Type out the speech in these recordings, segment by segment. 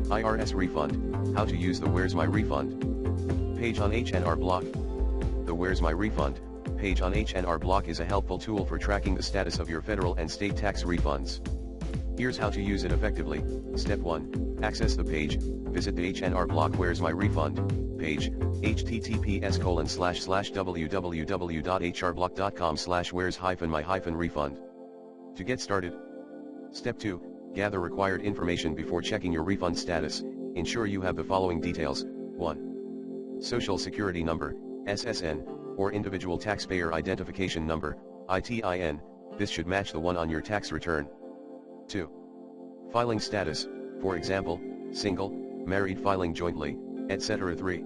IRS refund, how to use the Where's My Refund page on H&R Block. The Where's My Refund page on H&R Block is a helpful tool for tracking the status of your federal and state tax refunds. Here's how to use it effectively. Step 1. Access the page. Visit the H&R Block Where's My Refund page, https://www.hrblock.com/where's-my-refund. To get started. Step 2. Gather required information before checking your refund status. Ensure you have the following details. 1. Social Security Number, SSN, or Individual Taxpayer Identification Number, ITIN, this should match the one on your tax return. 2. Filing status, for example, single, married, filing jointly, etc. 3.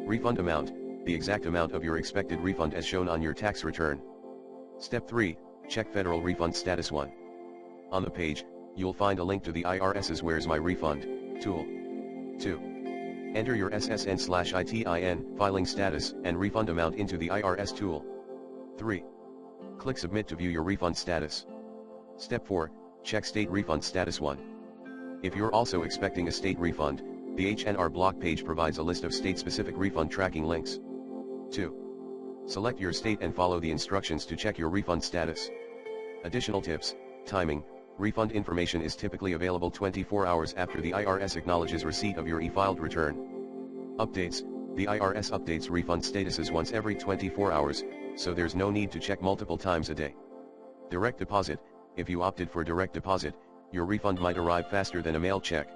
Refund amount, the exact amount of your expected refund as shown on your tax return. Step 3, check federal refund status. 1. On the page, you'll find a link to the IRS's Where's My Refund tool. 2. Enter your SSN/ITIN, filing status, and refund amount into the IRS tool. 3. Click Submit to view your refund status. Step 4, check state refund status. 1. If you're also expecting a state refund, the H&R Block page provides a list of state-specific refund tracking links. 2. Select your state and follow the instructions to check your refund status. Additional tips: timing. Refund information is typically available 24 hours after the IRS acknowledges receipt of your e-filed return. Updates: the IRS updates refund statuses once every 24 hours, so there's no need to check multiple times a day. Direct deposit: if you opted for direct deposit, your refund might arrive faster than a mail check.